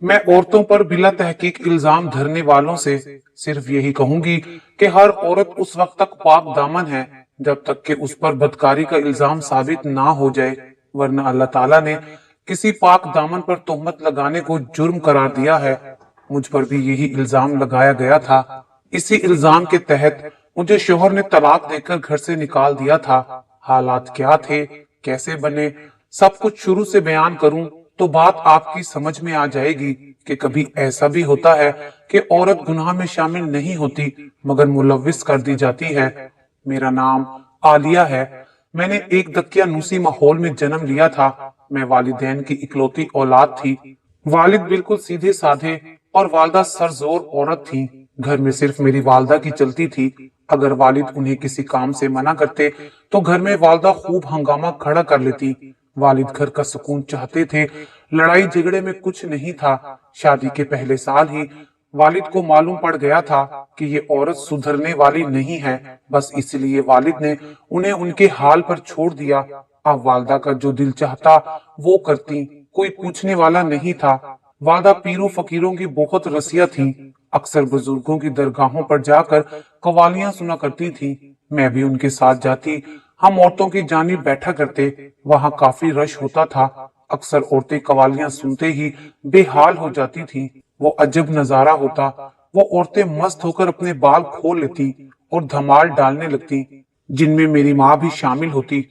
मैं औरतों पर बिला तहकीक इल्जाम धरने वालों से सिर्फ यही कहूंगी कि हर औरत उस वक्त तक पाक दामन है जब तक कि उस पर बदकारी का इल्जाम साबित ना हो जाए, वरना अल्लाह ताला ने किसी पाक दामन पर तोहमत लगाने को जुर्म करार दिया है। मुझ पर भी यही इल्जाम लगाया गया था। इसी इल्जाम के तहत मुझे शोहर ने तलाक देकर घर से निकाल दिया था। हालात क्या थे, कैसे बने, सब कुछ शुरू से बयान करूं तो बात आपकी समझ में आ जाएगी कि कभी ऐसा भी होता है कि औरत गुनाह में शामिल नहीं होती मगर मुलव्विस कर दी जाती है। मेरा नाम आलिया है। मैंने एक दकियानूसी माहौल में जन्म लिया था। मैं वालिदैन की इकलौती औलाद थी। वालिद बिल्कुल सीधे साधे और वालदा सरजोर औरत थी। घर में सिर्फ मेरी वालदा की चलती थी। अगर वालिद उन्हें किसी काम से मना करते तो घर में वालदा खूब हंगामा खड़ा कर लेती। वालिद घर का सुकून चाहते थे, लड़ाई झगड़े में कुछ नहीं था। शादी के पहले साल ही वालिद को मालूम पड़ गया था कि ये औरत सुधरने वाली नहीं है। बस इसलिए वालिद ने उन्हें उनके हाल पर छोड़ दिया। अब वालदा का जो दिल चाहता वो करती, कोई पूछने वाला नहीं था। वालदा पीरों फकीरों की बहुत रसिया थी। अक्सर बुजुर्गों की दरगाहों पर जाकर कवालियां सुना करती थी। मैं भी उनके साथ जाती। हम औरतों की जानिब बैठा करते। वहां काफी रश होता था। अक्सर औरतें कवालियां सुनते ही बेहाल हो जाती थी। वो अजब नजारा होता। वो औरतें मस्त होकर अपने बाल खोल लेती और धमाल डालने लगती, जिनमें मेरी माँ भी शामिल होती।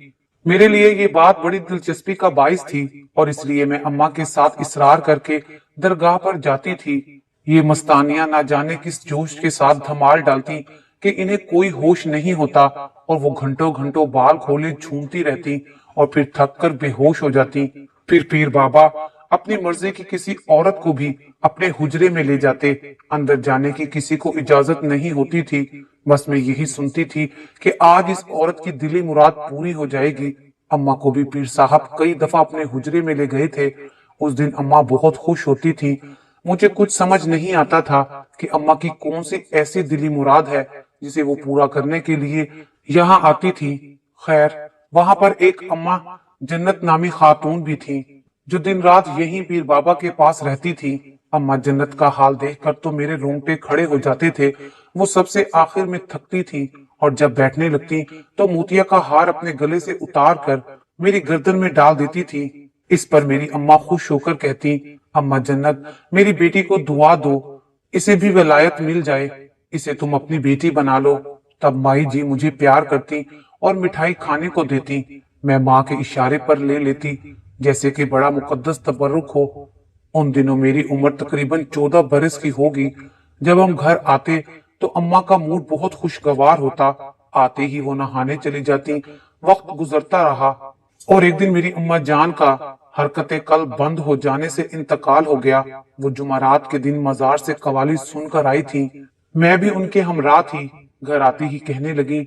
मेरे लिए ये बात बड़ी दिलचस्पी का बाइस थी और इसलिए मैं अम्मा के साथ इसरार करके दरगाह पर जाती थी। ये मस्तानियां ना जाने किस जोश के साथ धमाल डालती कि इन्हें कोई होश नहीं होता और वो घंटों घंटों बाल खोले झूमती रहती और फिर थक कर बेहोश हो जाती। फिर पीर बाबा अपनी मर्जी की किसी औरत को भी अपने हुजरे में ले जाते। अंदर जाने की किसी को इजाजत नहीं होती थी। बस मैं यही सुनती थी कि आज इस औरत की दिली मुराद पूरी हो जाएगी। अम्मा को भी पीर साहब कई दफा अपने हुजरे में ले गए थे। उस दिन अम्मा बहुत खुश होती थी। मुझे कुछ समझ नहीं आता था कि अम्मा की कौन सी ऐसी दिली मुराद है जिसे वो पूरा करने के लिए यहाँ आती थी। खैर, वहां पर एक अम्मा जन्नत नामी खातून भी थी जो दिन रात यहीं पीर बाबा के पास रहती थी। अम्मा जन्नत का हाल देखकर तो मेरे रोंगटे खड़े हो जाते थे। वो सबसे आखिर में थकती थी और जब बैठने लगती तो मोतिया का हार अपने गले से उतार कर मेरी गर्दन में डाल देती थी। इस पर मेरी अम्मा खुश होकर कहती, अम्मा जन्नत, मेरी बेटी को दुआ दो, इसे भी वलायत मिल जाए, इसे तुम अपनी बेटी बना लो। तब माई जी मुझे प्यार करती और मिठाई खाने को देती। मैं माँ के इशारे पर ले लेती जैसे कि बड़ा मुकद्दस तबर्रुक हो। उन दिनों मेरी उम्र तकरीबन 14 बरस की होगी। जब हम घर आते तो अम्मा का मूड बहुत खुशगवार होता। आते ही वो नहाने चली जाती। वक्त गुजरता रहा और एक दिन मेरी अम्मा जान का हरकते कल बंद हो जाने से इंतकाल हो गया। वो जुमारात के दिन मजार से कवाली सुनकर आई थी। मैं भी उनके हमरा थी। घर आती ही कहने लगी,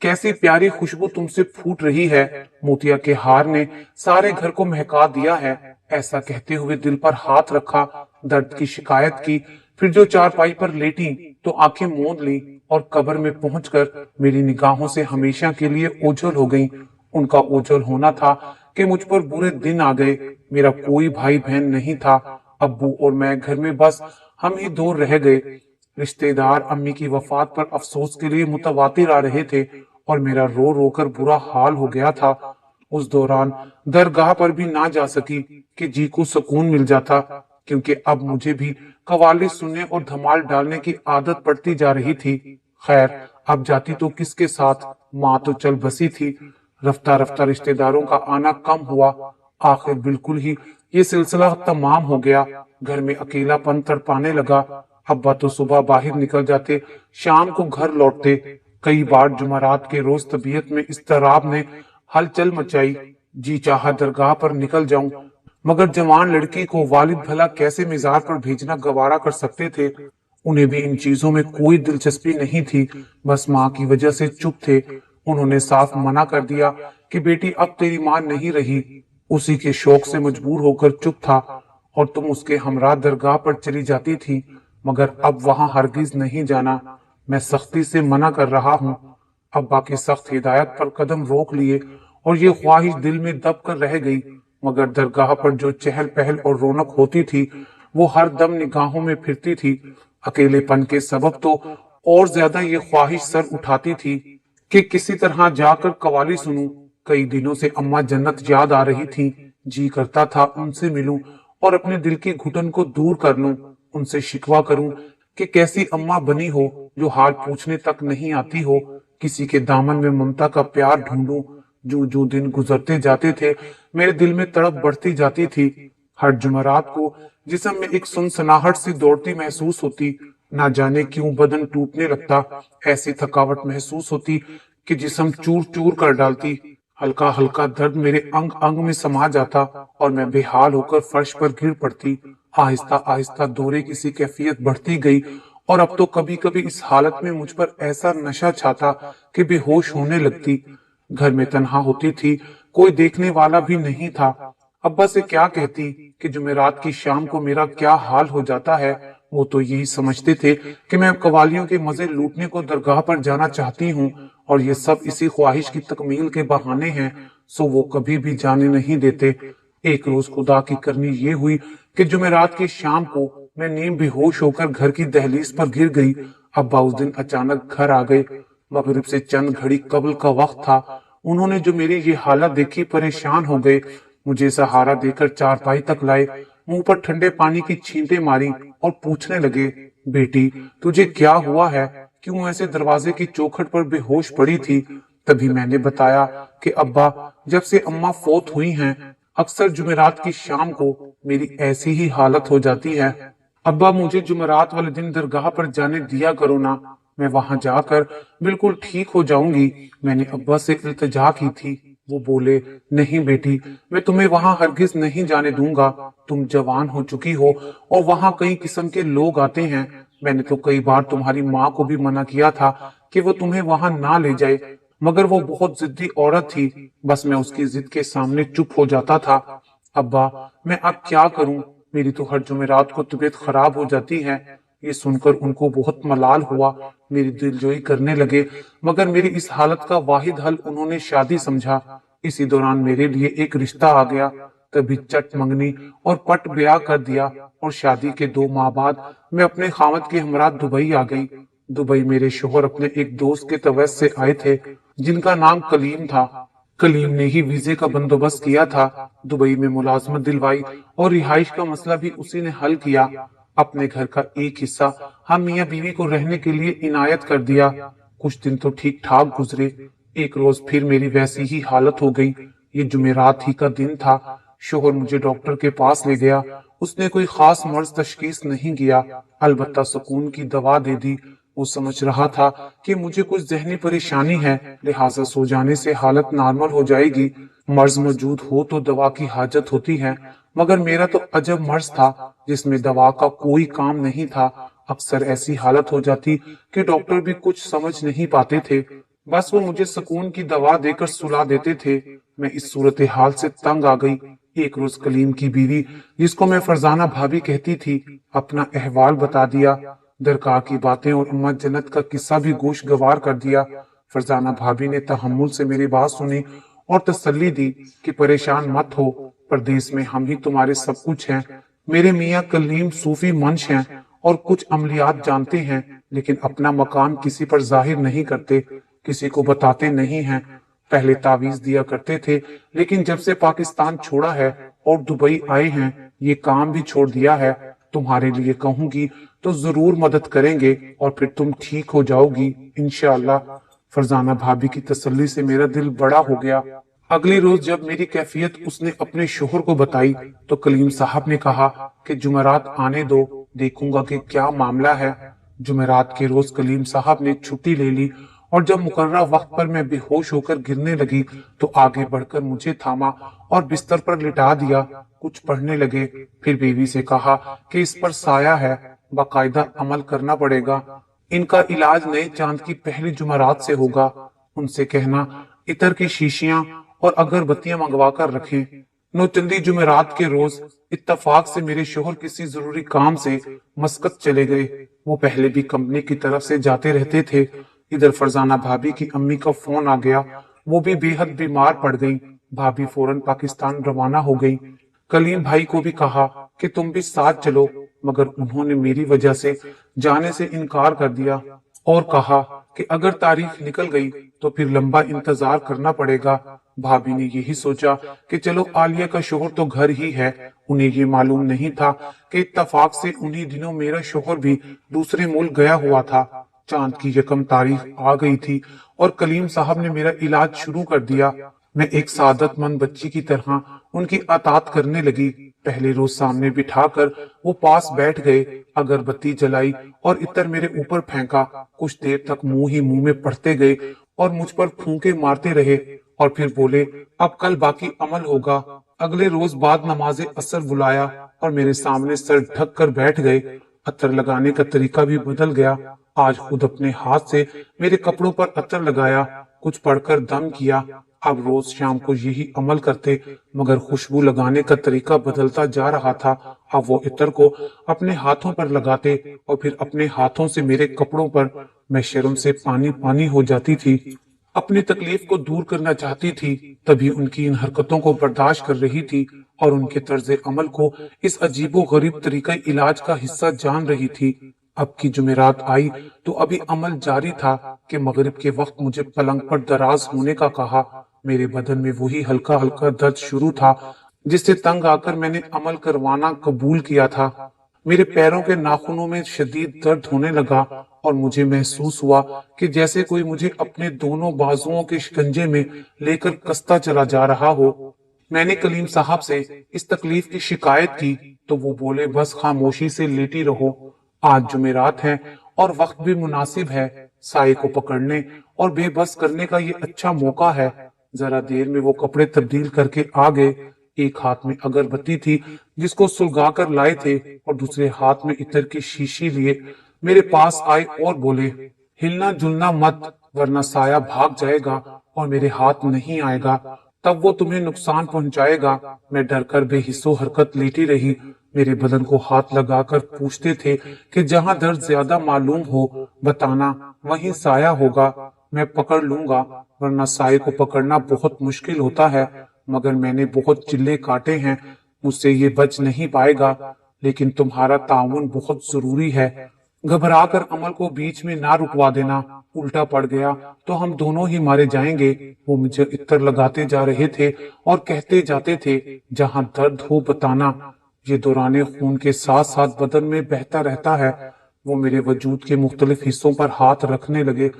कैसी प्यारी खुशबू तुमसे फूट रही है। मोतिया के हार ने सारे घर को महका दिया है। ऐसा कहते हुए दिल पर हाथ रखा, दर्द की शिकायत की। फिर जो चारपाई पर लेटी तो आंखें मूंद ली और कब्र में पहुंचकर मेरी निगाहों से हमेशा के लिए ओझल हो गईं। उनका ओझल होना था कि मुझ पर बुरे दिन आ गए। मेरा कोई भाई बहन नहीं था। अब्बू और मैं घर में बस हम ही दो रह गए। रिश्तेदार अम्मी की वफात पर अफसोस के लिए मुतवातिर आ रहे थे और मेरा रो रो कर बुरा हाल हो गया था। उस दौरान दरगाह पर भी ना जा सकी कि जी को सुकून मिल जाता, क्योंकि अब मुझे भी कवाली सुनने और धमाल डालने की आदत पड़ती जा रही थी। खैर, अब जाती तो किसके साथ, माँ तो चल बसी थी। रफ्ता रफ्ता रिश्तेदारों का आना कम हुआ। आखिर बिल्कुल ही ये सिलसिला तमाम हो गया। घर में अकेलापन तड़पाने लगा। अब्बा तो सुबह बाहर निकल जाते, शाम को घर लौटते। कई बार जुमरात के रोज तबीयत में इस्तराब ने हलचल मचाई। जी चाहा दरगाह पर निकल जाऊं, मगर जवान लड़की को वालिद भला कैसे मिजार पर भेजना गवारा कर सकते थे। उन्हें भी इन चीजों में कोई दिलचस्पी नहीं थी। बस माँ की वजह से चुप थे। उन्होंने साफ मना कर दिया कि बेटी अब तेरी माँ नहीं रही। उसी के शौक से मजबूर होकर चुप था और तुम उसके हमरा दरगाह पर चली जाती थी, मगर अब वहां हरगिज नहीं जाना। मैं सख्ती से मना कर रहा हूँ। अब्बा की सख्त हिदायत पर कदम रोक लिए और ये ख्वाहिश दिल में दब कर रह गई। मगर दरगाह पर जो चहल पहल और रौनक होती थी वो हर दम निगाहों में फिरती थी। अकेलेपन के सबब तो और ज्यादा ये ख्वाहिश सर उठाती थी कि किसी तरह जाकर कवाली सुनूं। कई दिनों से अम्मा जन्नत याद आ रही थी। जी करता था उनसे मिलूं और अपने दिल की घुटन को दूर कर लूं। उनसे शिकवा करूं कि कैसी अम्मा बनी हो जो हाल पूछने तक नहीं आती हो। किसी के दामन में ममता का प्यार ढूंढूं। जो जो दिन गुजरते जाते थे मेरे दिल में तड़प बढ़ती जाती थी। हर जुमेरात को जिस्म में एक सुनसनाहट सी दौड़ती महसूस होती। ना जाने क्यों बदन टूटने लगता। ऐसी थकावट महसूस होती कि जिस्म चूर चूर कर डालती। हल्का हल्का दर्द मेरे अंग अंग में समा जाता और मैं बेहाल होकर फर्श पर गिर पड़ती। आहिस्ता आहिस्ता दौरे की सी कैफियत बढ़ती गई और अब तो कभी कभी इस हालत में मुझ पर ऐसा नशा छाता कि बेहोश होने लगती। घर में तन्हा होती थी, कोई देखने वाला भी नहीं था। अब्बा से क्या कहती कि जुमेरात की शाम को मेरा क्या हाल हो जाता है। वो तो यही समझते थे कि मैं कवालियों के मजे लूटने को दरगाह पर जाना चाहती हूँ और ये सब इसी ख्वाहिश की तकमील के बहाने हैं। सो वो कभी भी जाने नहीं देते। एक रोज खुदा की करनी ये हुई कि जुमेरात की शाम को मैं नींद बेहोश होकर घर की दहलीज पर गिर गई। अब्बा उस दिन अचानक घर आ गए। मगरिब से चंद घड़ी कबल का वक्त था। उन्होंने जो मेरी ये हालत देखी परेशान हो गए। मुझे सहारा देकर चारपाई तक लाए, मुंह पर ठंडे पानी की छींटे मारी और पूछने लगे, बेटी तुझे क्या हुआ है, क्यों ऐसे दरवाजे की चौखट पर बेहोश पड़ी थी। तभी मैंने बताया कि अब्बा जब से अम्मा फोत हुई हैं अक्सर जुमेरात की शाम को मेरी ऐसी ही हालत हो जाती है। अब्बा मुझे जुमेरात वाले दिन दरगाह पर जाने दिया करो ना, मैं वहां जाकर बिल्कुल ठीक हो जाऊंगी। मैंने अब्बा से इल्तिजा की थी। वो बोले, नहीं बेटी, मैं तुम्हें वहां हरगिज नहीं जाने दूंगा। तुम जवान हो चुकी हो और वहां कई किस्म के लोग आते हैं। मैंने तो कई बार तुम्हारी माँ को भी मना किया था कि वो तुम्हें वहां ना ले जाए, मगर वो बहुत जिद्दी औरत थी। बस मैं उसकी जिद के सामने चुप हो जाता था। अब्बा मैं अब क्या करूं, मेरी तो हर जुमेरात को तबीयत खराब हो जाती है। ये सुनकर उनको बहुत मलाल हुआ। मेरी दिलजोई करने लगे, मगर मेरी इस हालत का वाहिद हल उन्होंने शादी समझा। इसी दौरान मेरे लिए एक रिश्ता आ गया। तभी चट मंगनी और पट ब्याह कर दिया और शादी के 2 माह बाद मैं अपने खामद के हमरा दुबई आ गई। दुबई मेरे शोहर अपने एक दोस्त के तवैस से आए थे जिनका नाम कलीम था। कलीम ने ही वीजे का बंदोबस्त किया था। दुबई में मुलाजमत दिलवाई और रिहाइश का मसला भी उसी ने हल किया। अपने घर का एक हिस्सा हम मियाँ बीवी को रहने के लिए इनायत कर दिया। कुछ दिन तो ठीक ठाक गुजरे। एक रोज फिर मेरी वैसी ही हालत हो गई। ये जुमेरात ही का दिन था। शोहर मुझे डॉक्टर के पास ले गया। उसने कोई खास मर्ज तशखीस नहीं किया, अलबत्ता सुकून की दवा दे दी। वो समझ रहा था कि मुझे कुछ जहनी परेशानी है, लिहाजा सो जाने से हालत नॉर्मल हो जाएगी। मर्ज मौजूद हो तो दवा की हाजत होती है, मगर मेरा तो अजब मर्ज था जिसमें दवा का कोई काम नहीं था। अक्सर ऐसी हालत हो जाती कि डॉक्टर भी कुछ समझ नहीं पाते थे। बस वो मुझे सुकून की दवा देकर सुला देते थे। मैं इस सूरत हाल से तंग आ गई। एक रोज कलीम की बीवी, जिसको मैं फरजाना भाभी कहती थी, अपना अहवाल बता दिया। दरगाह की बातें और अम्मा जन्नत का किस्सा भी गोश गवार कर दिया। फरजाना भाभी ने तहम्मुल से मेरी बात सुनी और तसल्ली दी कि परेशान मत हो, परदेश में हम ही तुम्हारे सब कुछ हैं। मेरे मियाँ कलीम सूफी मंश हैं और कुछ अमलियात जानते हैं, लेकिन अपना मकाम किसी पर जाहिर नहीं करते, किसी को बताते नहीं हैं। पहले तावीज दिया करते थे, लेकिन जब से पाकिस्तान छोड़ा है और दुबई आए हैं ये काम भी छोड़ दिया है। तुम्हारे लिए कहूंगी तो जरूर मदद करेंगे और फिर तुम ठीक हो जाओगी इंशाअल्लाह। फरजाना भाभी की तसल्ली से मेरा दिल बड़ा हो गया। अगली रोज जब मेरी कैफियत उसने अपने शोहर को बताई तो कलीम साहब ने कहा कि जुमेरात आने दो, देखूंगा कि क्या मामला है। जुमेरात के रोज कलीम साहब ने छुट्टी ले ली और जब मुकर्ररा वक्त पर मैं बेहोश होकर गिरने लगी तो आगे बढ़कर मुझे थामा और बिस्तर पर लिटा दिया। कुछ पढ़ने लगे। फिर बीवी से कहा कि इस पर साया है, बाकायदा अमल करना पड़ेगा। इनका इलाज नए चांद की पहली जुमेरात से होगा। उनसे कहना इतर की शीशियां और अगरबत्तियां मंगवा कर रखें। नौचंदी जुमेरात के रोज इत्तफाक से मेरे शोहर किसी जरूरी काम से मस्कत चले गए। वो पहले भी कंपनी की तरफ से जाते रहते थे। इधर फरजाना भाभी की अम्मी का फोन आ गया। वो भी बेहद बीमार पड़ गई। भाभी फौरन पाकिस्तान रवाना हो गई। कलीम भाई को भी कहा कि तुम भी साथ चलो। मगर उन्होंने मेरी वजह से जाने से इनकार कर दिया और कहा कि अगर तारीख निकल गई तो फिर लंबा इंतजार करना पड़ेगा। भाभी ने यही सोचा कि चलो आलिया का शोहर तो घर ही है। उन्हें ये मालूम नहीं था कि इत्तफाक से उन्हीं दिनों मेरा शोहर भी दूसरे मुल्क गया हुआ था। चांद की यकम तारीख आ गई थी और कलीम साहब ने मेरा इलाज शुरू कर दिया। मैं एक सादतमंद बच्ची की तरह उनकी अतात करने लगी। पहले रोज सामने बिठाकर वो पास बैठ गए, अगरबत्ती जलाई और इत्र मेरे ऊपर फेंका। कुछ देर तक मुंह ही मुंह में पढ़ते गए और मुझ पर फूंके मारते रहे और फिर बोले, अब कल बाकी अमल होगा। अगले रोज बाद नमाजे असर बुलाया और मेरे सामने सर ढक कर बैठ गए। अतर लगाने का तरीका भी बदल गया। आज खुद अपने हाथ से मेरे कपड़ों पर अतर लगाया, कुछ पढ़कर दम किया। अब रोज शाम को यही अमल करते, मगर खुशबू लगाने का तरीका बदलता जा रहा था। अब वो इत्र को अपने हाथों पर लगाते और फिर अपने हाथों से मेरे कपड़ों पर। मैं शर्म से पानी पानी हो जाती थी। अपनी तकलीफ को दूर करना चाहती थी, तभी उनकी इन हरकतों को बर्दाश्त कर रही थी और उनके तर्ज अमल को इस अजीबो गरीब तरीका इलाज का हिस्सा जान रही थी। अब की जुमेरात आई तो अभी अमल जारी था कि मगरिब के वक्त मुझे पलंग पर दराज होने का कहा। मेरे बदन में वही हल्का हल्का दर्द शुरू था जिससे तंग आकर मैंने अमल करवाना कबूल किया था। मेरे पैरों के नाखूनों में शदीद दर्द होने लगा और मुझे महसूस हुआ कि जैसे कोई मुझे अपने दोनों बाजुओं के शिकंजे में लेकर कसता चला जा रहा हो। मैंने कलीम साहब से इस तकलीफ की शिकायत की तो वो बोले, बस खामोशी से लेटी रहो। आज जुमेरात है और वक्त भी मुनासिब है। साए को पकड़ने और बेबस करने का ये अच्छा मौका है। जरा देर में वो कपड़े तब्दील करके आ गए। एक हाथ में अगरबत्ती थी जिसको सुलगा कर लाए थे और दूसरे हाथ में इत्र की शीशी लिए मेरे पास आए और बोले, हिलना जुलना मत वरना साया भाग जाएगा और मेरे हाथ नहीं आएगा, तब वो तुम्हें नुकसान पहुंचाएगा। मैं डरकर बेहिस्सो हरकत लेटी रही। मेरे बदन को हाथ लगाकर पूछते थे कि जहां दर्द ज्यादा मालूम हो बताना, वहीं साया होगा, मैं पकड़ लूंगा, वरना साये को पकड़ना बहुत मुश्किल होता है। मगर मैंने बहुत चिल्ले काटे हैं, मुझसे ये बच नहीं पाएगा, लेकिन तुम्हारा ताउन बहुत जरूरी है। घबरा कर अमल को बीच में ना रुकवा देना, उल्टा पड़ गया तो हम दोनों ही मारे जाएंगे। वो मुझे इत्र लगाते जा रहे थे और कहते जाते थे, जहां दर्द हो बताना। ये दौराने खून के साथ साथ बदन में बहता रहता है। वो मेरे वजूद के मुख्तलिफ हिस्सों पर हाथ रखने लगे,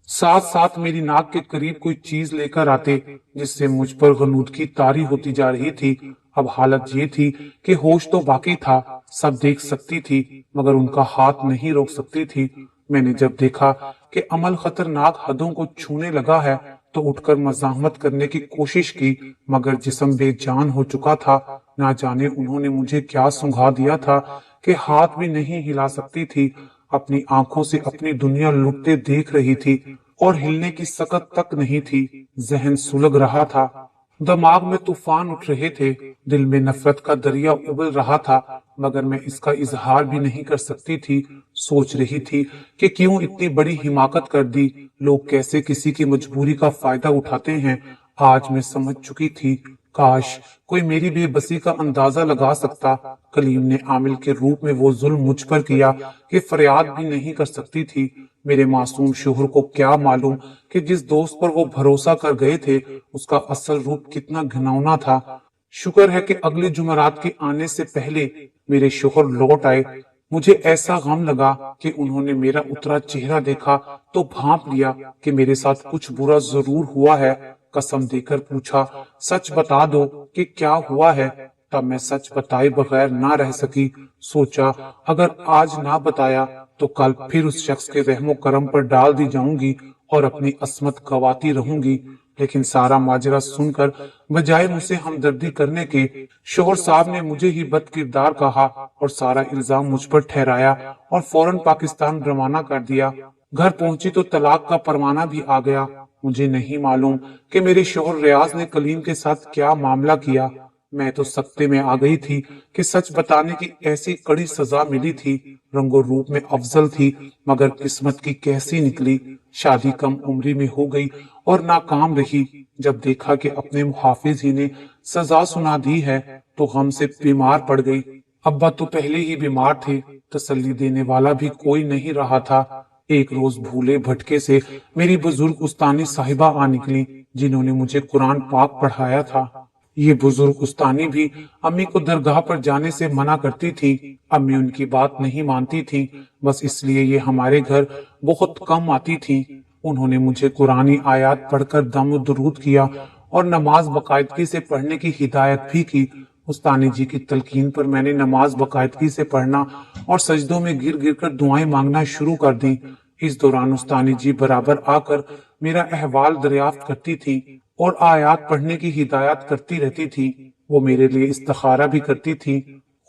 साथ साथ मेरी नाक के करीब कोई चीज लेकर आते जिससे मुझ पर गनूदगी तारी होती जा रही थी। अब हालत ये थी कि होश तो बाकी था, सब देख सकती थी मगर उनका हाथ नहीं रोक सकती थी। मैंने जब देखा कि अमल खतरनाक हदों को छूने लगा है तो उठकर मज़ाहमत करने की कोशिश की, मगर जिस्म बेजान हो चुका था। ना जाने उन्होंने मुझे क्या सुंघा दिया था कि हाथ भी नहीं हिला सकती थी। अपनी आंखों से अपनी दुनिया लुटते देख रही थी और हिलने की सकत तक नहीं थी। जहन सुलग रहा था, दिमाग में तूफान उठ रहे थे, दिल में नफरत का दरिया उबल रहा था, मगर मैं इसका इजहार भी नहीं कर सकती थी। सोच रही थी कि क्यों इतनी बड़ी हिमाकत कर दी, लोग कैसे किसी की मजबूरी का फायदा उठाते हैं। आज मैं समझ चुकी थी, काश कोई मेरी बेबसी का अंदाजा लगा सकता। कलीम ने आमिल के रूप में वो जुल्म मुझ पर किया कि फरियाद भी नहीं कर सकती थी। मेरे मासूम शोहर को क्या मालूम कि जिस दोस्त पर वो भरोसा कर गए थे उसका असल रूप कितना घिनौना था। शुक्र है कि अगले जुमेरात के आने से पहले मेरे शोहर लौट आए। मुझे ऐसा गम लगा कि उन्होंने मेरा उतरा चेहरा देखा तो भांप लिया कि मेरे साथ कुछ बुरा जरूर हुआ है। कसम देकर पूछा, सच बता दो कि क्या हुआ है। तब मैं सच बताए बगैर ना रह सकी। सोचा अगर आज ना बताया तो कल फिर उस शख्स के रहमो करम पर डाल दी जाऊंगी और अपनी असमत गवाती रहूंगी। लेकिन सारा माजरा सुनकर बजाय मुझसे हमदर्दी करने के शोहर साहब ने मुझे ही बद किरदार कहा और सारा इल्जाम मुझ पर ठहराया और फौरन पाकिस्तान रवाना कर दिया। घर पहुंची तो तलाक का परवाना भी आ गया। मुझे नहीं मालूम कि मेरे शोहर रियाज ने कलीम के साथ क्या मामला किया। मैं तो सख्ते में आ गई थी कि सच बताने की ऐसी कड़ी सजा मिली थी। रंगो रूप में अफजल थी, मगर किस्मत की कैसी निकली। शादी कम उम्री में हो गई और नाकाम रही। जब देखा कि अपने मुहाफिज ही ने सजा सुना दी है तो गम से बीमार पड़ गई। अब्बा तो पहले ही बीमार थे, तसल्ली देने वाला भी कोई नहीं रहा था। एक रोज भूले भटके से मेरी बुजुर्ग उस्तानी साहिबा आ निकली, जिन्होंने मुझे कुरान पाक पढ़ाया था। ये बुजुर्ग उस्तानी भी अम्मी को दरगाह पर जाने से मना करती थी। अम्मी उनकी बात नहीं मानती थी, बस इसलिए ये हमारे घर बहुत कम आती थी। उन्होंने मुझे कुरानी आयत पढ़कर दम दुरूद किया और नमाज बाकायदगी से पढ़ने की हिदायत भी की। उस्तानी जी की तलकीन पर मैंने नमाज बाकायदगी से पढ़ना और सजदों में गिर गिर कर दुआएं मांगना शुरू कर दी। इस दौरान उस्तानी जी बराबर आकर मेरा अहवाल दरियाफ्त करती थी और आयात पढ़ने की हिदायत करती रहती थी। वो मेरे लिए इस्तिखारा भी करती थी।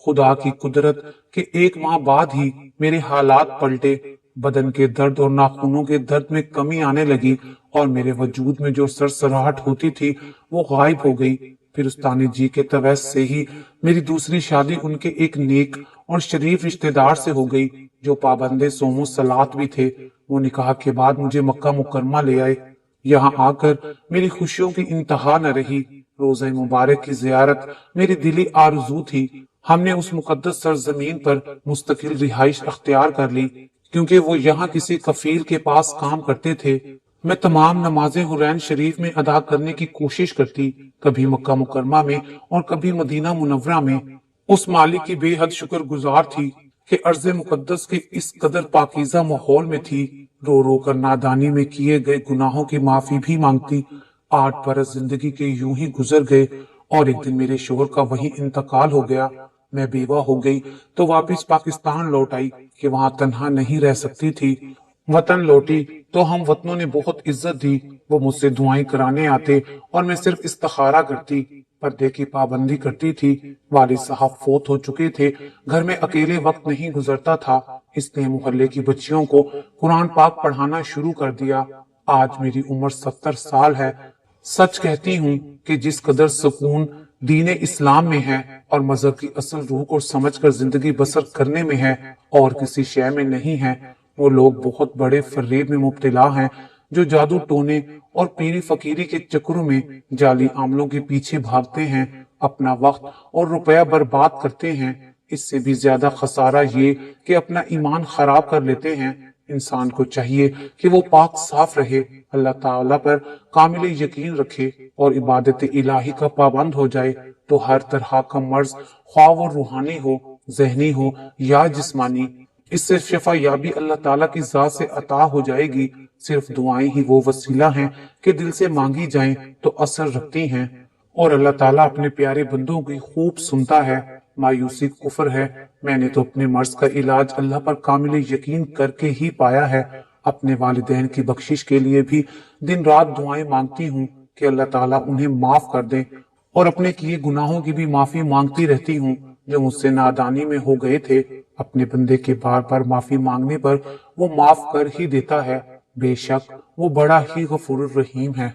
खुदा की कुदरत के एक माह बाद ही मेरे हालात पलटे। बदन के दर्द और नाखूनों के दर्द में कमी आने लगी और मेरे वजूद में जो सरसराहट होती थी वो गायब हो गई। फिर उस्तानी जी के तवैस से ही मेरी दूसरी शादी उनके एक नेक और शरीफ रिश्तेदार से हो गई, जो पाबंदे सोमो सलात भी थे। वो निकाह के बाद मुझे मक्का मुकरमा ले आए। यहाँ आकर मेरी खुशियों की इंतहा न रही। रोज़े मुबारक की जियारत मेरी दिली आरज़ू थी। हमने उस मुकद्दस सरजमीन पर मुस्तकिल रिहाइश अख्तियार कर ली, क्योंकि वो यहाँ किसी कफील के पास काम करते थे। मैं तमाम नमाजें हुरैन शरीफ में अदा करने की कोशिश करती, कभी मक्का मुकरमा में और कभी मदीना मुनव्वरा में। उस मालिक की बेहद शुक्रगुजार थी कि अर्ज़ मुकद्दस के इस कदर पाकीज़ा माहौल में थी। रो रो कर नादानी में किए गए गुनाहों की माफी भी मांगती। 8 बरस जिंदगी के यूं ही गुजर गए और एक दिन मेरे शोहर का वहीं इंतकाल हो गया। मैं बेवा हो गई तो वापस पाकिस्तान लौट आई कि वहां तन्हा नहीं रह सकती थी। वतन लौटी तो हम वतनों ने बहुत इज्जत दी। वो मुझसे दुआएं कराने आते और मैं सिर्फ इस्तिखारा करती। पर्दे की पाबंदी करती थी। वालिद साहब फोत हो चुके थे। घर में अकेले वक्त नहीं गुजरता था, इसलिए मोहल्ले की बच्चियों को कुरान पाक पढ़ाना शुरू कर दिया। आज मेरी उम्र 70 साल है। सच कहती हूँ कि जिस कदर सुकून दीन इस्लाम में है और मजहब की असल रूह को समझकर जिंदगी बसर करने में है, और किसी शय में नहीं है। वो लोग बहुत बड़े फरेब में मुब्तला हैं, जो जादू टोने और पीरी फकीरी के चक्करों में जाली आमलों के पीछे भागते हैं, अपना वक्त और रुपया बर्बाद करते हैं। इससे भी ज्यादा खसारा ये कि अपना ईमान खराब कर लेते हैं। इंसान को चाहिए कि वो पाक साफ रहे, अल्लाह ताला पर कामिल यकीन रखे और इबादत इलाही का पाबंद हो जाए, तो हर तरह का मर्ज, ख्वाह वो रूहानी हो, जहनी हो या जिस्मानी, इससे शिफा याबी अल्लाह ताला की जात से अता हो जाएगी। सिर्फ दुआएं ही वो वसीला हैं कि दिल से मांगी जाएं तो असर रखती हैं, और अल्लाह ताला अपने प्यारे बंदों की खूब सुनता है। मायूसी कुफर है। मैंने तो अपने मर्ज का इलाज अल्लाह पर कामिल यकीन करके ही पाया है। अपने वालिदैन की बख्शिश के लिए भी दिन रात दुआएं मांगती हूँ कि अल्लाह ताला उन्हें माफ कर दे, और अपने किए गुनाहों की भी माफी मांगती रहती हूँ जो मुझसे नादानी में हो गए थे। अपने बंदे के बार बार माफी मांगने पर वो माफ कर ही देता है। बेशक वो बड़ा ही गफूर रहीम है।